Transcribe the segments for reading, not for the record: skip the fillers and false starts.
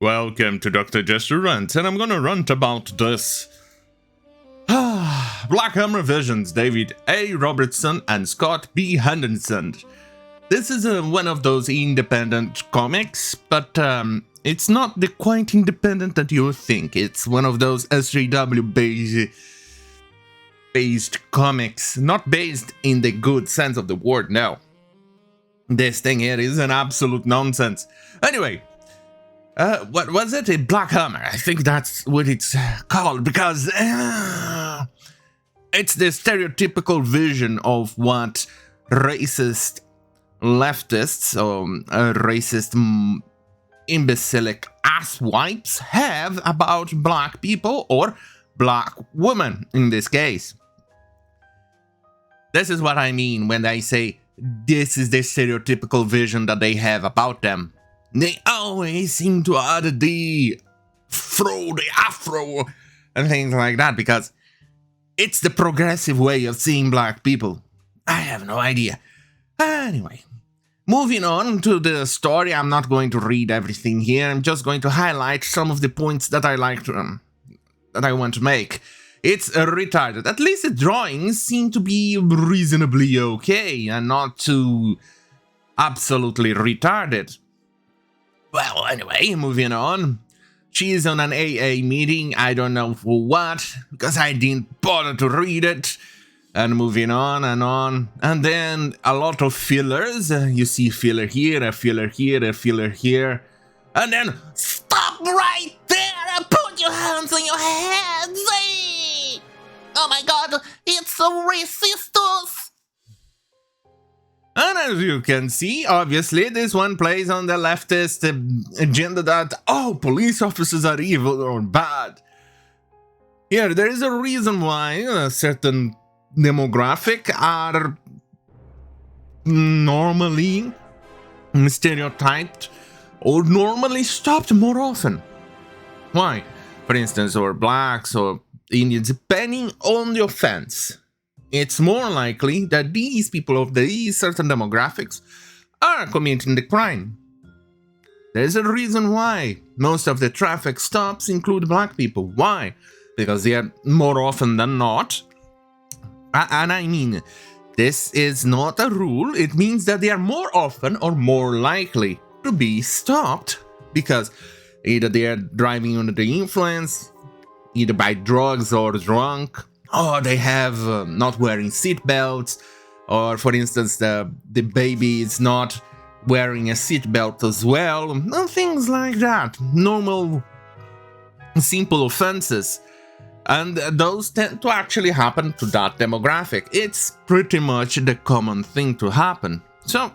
Welcome to Dr. Jester Rants, and I'm gonna rant about this. Black Hammer Visions, David A. Robertson and Scott B. Henderson. This is one of those independent comics, but it's not the quite independent that you think. It's one of those SJW based comics, not based in the good sense of the word, no. This thing here is an absolute nonsense. Anyway, what was it? A Black Hammer. I think that's what it's called, because it's the stereotypical vision of what racist leftists or racist imbecilic asswipes have about black people, or black women in this case. This is what I mean when I say this is the stereotypical vision that they have about them. They always seem to add the afro, and things like that, because it's the progressive way of seeing black people. I have no idea. Anyway, moving on to the story, I'm not going to read everything here. I'm just going to highlight some of the points that I like to, that I want to make. It's retarded. At least the drawings seem to be reasonably okay and not too absolutely retarded. Well, anyway, moving on. She's on an AA meeting, I don't know for what, because I didn't bother to read it. And moving on. And then a lot of fillers. You see filler here, a filler here, a filler here. And then, stop right there! Put your hands on your heads! Hey! Oh my god, it's a racist! And as you can see, obviously, this one plays on the leftist agenda that, oh, police officers are evil or bad. Here, there is a reason why a certain demographic are normally stereotyped or normally stopped more often. Why? For instance, or blacks or Indians, depending on the offense. It's more likely that these people of these certain demographics are committing the crime. There's a reason why most of the traffic stops include black people. Why? Because they are more often than not. And I mean, this is not a rule. It means that they are more often or more likely to be stopped because either they are driving under the influence, either by drugs or drunk, or they have not wearing seat belts, or for instance, the baby is not wearing a seat belt as well, things like that. Normal, simple offenses. And those tend to actually happen to that demographic. It's pretty much the common thing to happen. So,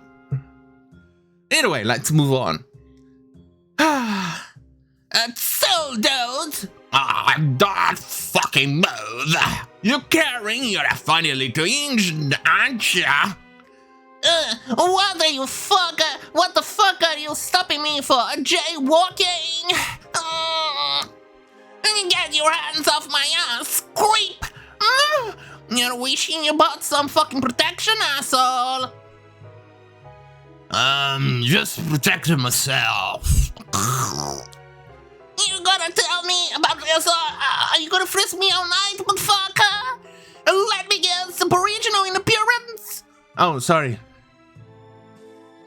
anyway, let's move on. So, dudes, don't fucking move. You're carrying your funny little engine, aren't ya? What are you fucker? What the fuck are you stopping me for? Jaywalking? Get your hands off my ass, creep! You're wishing you bought some fucking protection, asshole! Just protecting myself. You gonna tell me about this? Are you gonna frisk me all night, motherfucker? Let me guess, Aboriginal in appearance? Oh, sorry.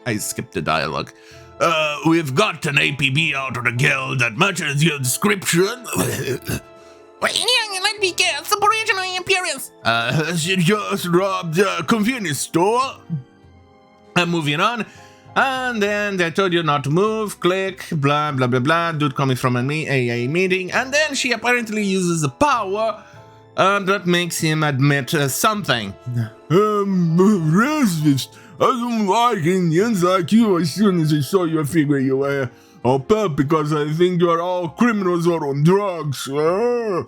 I skipped the dialogue. We've got an APB out of the guild that matches your description. Let me guess, Aboriginal in appearance. She just robbed a convenience store. I'm moving on. And then they told you not to move, click, blah, blah, blah, blah, dude coming from an AA meeting. And then she apparently uses a power that makes him admit something. Racist. I don't like Indians like you. As soon as I saw you, I figured you were a pet because I think you're all criminals or on drugs. Who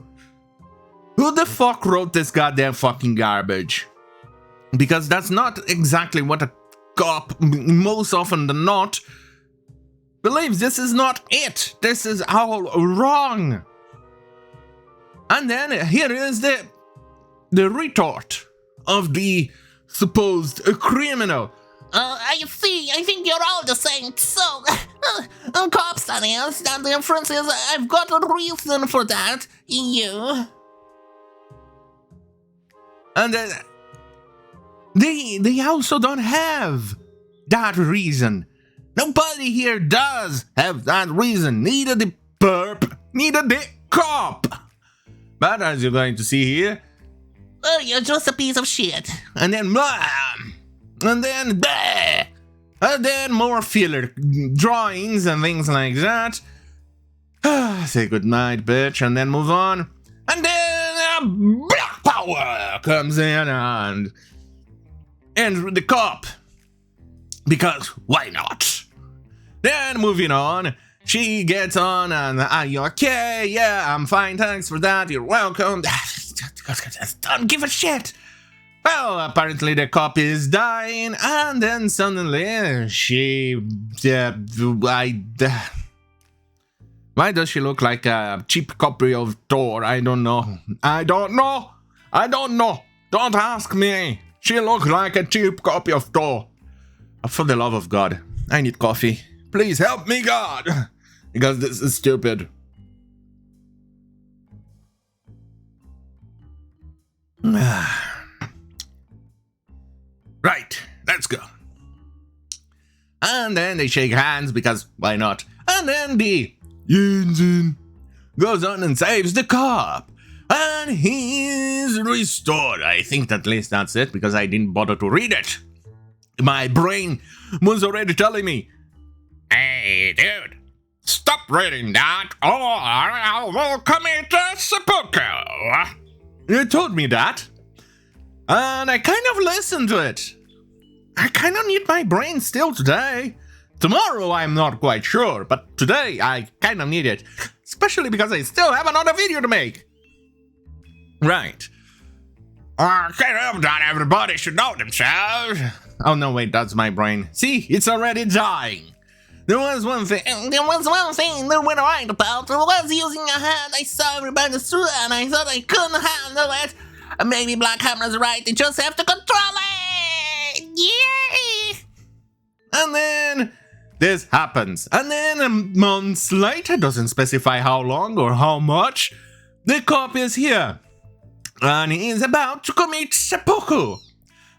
the fuck wrote this goddamn fucking garbage? Because that's not exactly what a cop, most often than not, believes. This is not it. This is all wrong. And then here is the retort of the supposed criminal. I see. I think you're all the same. So, cops, that is. The difference is I've got a reason for that. You. And they also don't have that reason. Nobody here does have that reason. Neither the perp, neither the cop. But as you're going to see here, Oh, you're just a piece of shit. and then blah, and then blah, and then more filler drawings and things like that. Say goodnight, bitch, and then move on. And then Black Power comes in and ends with the cop. Because why not? Then moving on, she gets on and are you okay? Yeah, I'm fine, thanks for that, you're welcome. Don't give a shit. Well, apparently the cop is dying, and then suddenly she... why does she look like a cheap copy of Thor? I don't know. Don't ask me. She looks like a cheap copy of Thor. For the love of God, I need coffee. Please help me, God. Because this is stupid. Right, let's go. And then they shake hands because why not? And then the engine goes on and saves the cop. And he's restored. I think at least that's it because I didn't bother to read it. My brain was already telling me, hey, dude, stop reading that or I will commit seppuku. It told me that. And I kind of listened to it. I kind of need my brain still today. Tomorrow I'm not quite sure, but today I kind of need it. Especially because I still have another video to make. Right. Can't help that everybody should know themselves. Oh no, wait, that's my brain. See, it's already dying. There was one thing that went right about. I was using a hand, I saw everybody through and I thought I couldn't handle it. Maybe Black Hammer's right, they just have to control it! Yay! And then this happens. And then months later, doesn't specify how long or how much, the cop is here. And he is about to commit seppuku.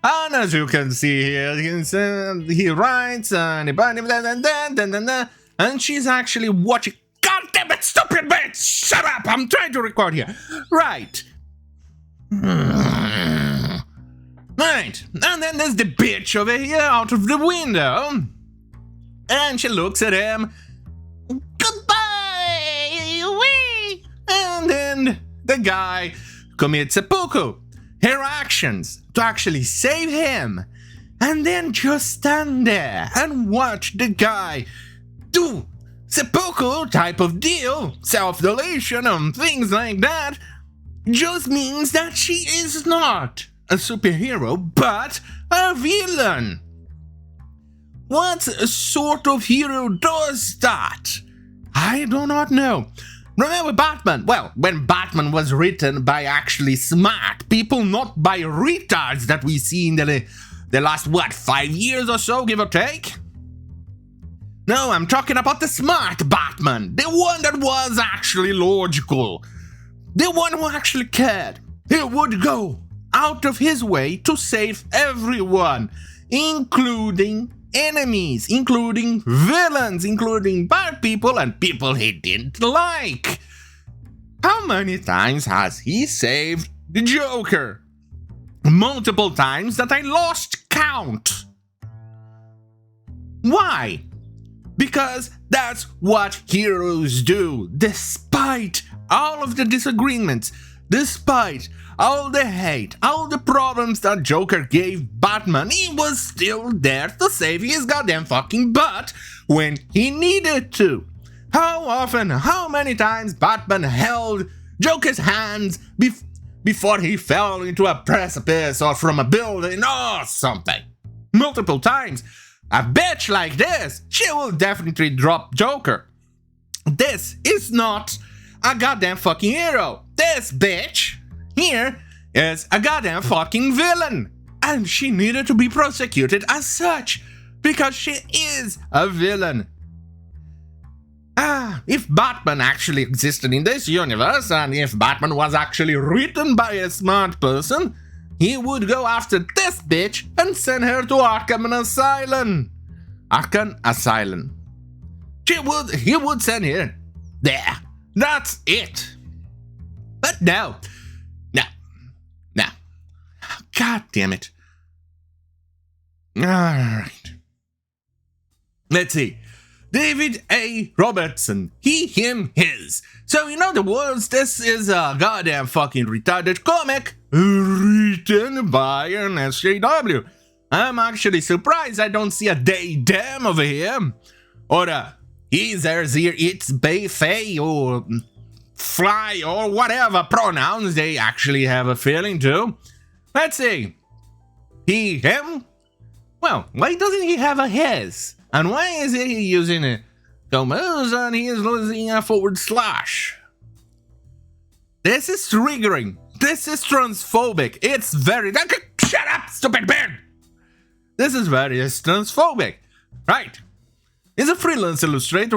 And as you can see here, he writes and she's actually watching. God damn it, stupid bitch! Shut up! I'm trying to record here. Right. Right. And then there's the bitch over here out of the window. And she looks at him. Goodbye! Wee! And then the guy commits seppuku. Her actions to actually save him, and then just stand there and watch the guy do seppuku type of deal, self-deletion and things like that, just means that she is not a superhero, but a villain. What sort of hero does that? I do not know. Remember Batman? Well, when Batman was written by actually smart people, not by retards that we see in the last, 5 years or so, give or take? No, I'm talking about the smart Batman. The one that was actually logical. The one who actually cared. He would go out of his way to save everyone, including enemies, including villains, including bad people and people he didn't like. How many times has he saved the Joker? Multiple times that I lost count. Why? Because that's what heroes do, despite all of the disagreements, despite all the hate, all the problems that Joker gave Batman, he was still there to save his goddamn fucking butt when he needed to. How often, how many times Batman held Joker's hands before he fell into a precipice or from a building or something? Multiple times. A bitch like this, she will definitely drop Joker. This is not a goddamn fucking hero. This bitch here is a goddamn fucking villain. And she needed to be prosecuted as such. Because she is a villain. if Batman actually existed in this universe, and if Batman was actually written by a smart person, he would go after this bitch and send her to Arkham Asylum. Arkham Asylum. He would send her there. That's it. But no. God damn it. Alright. Let's see. David A. Robertson. He, him, his. So in other words, this is a goddamn fucking retarded comic written by an SJW. I'm actually surprised I don't see a they, them over here. Or he, there's here, it's, they, they, or fly, or whatever pronouns they actually have a feeling to. Let's see. He, him? Well, why doesn't he have a his? And why is he using a commas and he is losing a forward slash? This is triggering. This is transphobic. It's very... Shut up, stupid bird! This is very transphobic. Right. He's a freelance illustrator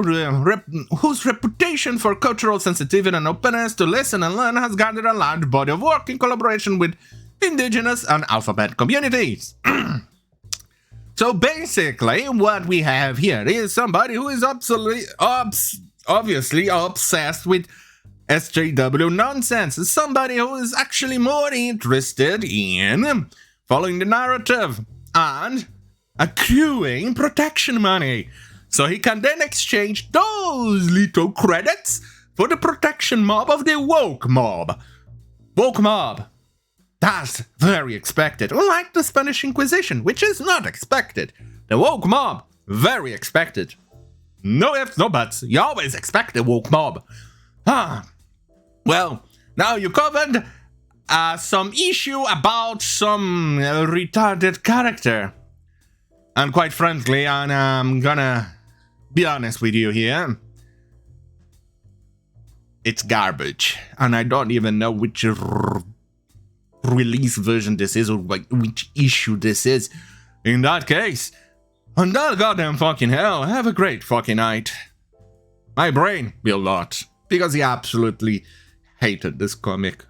whose reputation for cultural sensitivity and openness to listen and learn has gathered a large body of work in collaboration with indigenous and alphabet communities. So basically, what we have here is somebody who is obviously obsessed with SJW nonsense. Somebody who is actually more interested in following the narrative and accruing protection money. So he can then exchange those little credits for the protection mob of the woke mob. Woke mob. That's very expected. Unlike the Spanish Inquisition, which is not expected. The woke mob, very expected. No ifs, no buts. You always expect the woke mob. Well, now you covered some issue about some retarded character. And quite frankly, and I'm gonna be honest with you here. It's garbage. And I don't even know which release version this is or like which issue this is. In that case, on that goddamn fucking hell, have a great fucking night. My brain will not, because he absolutely hated this comic.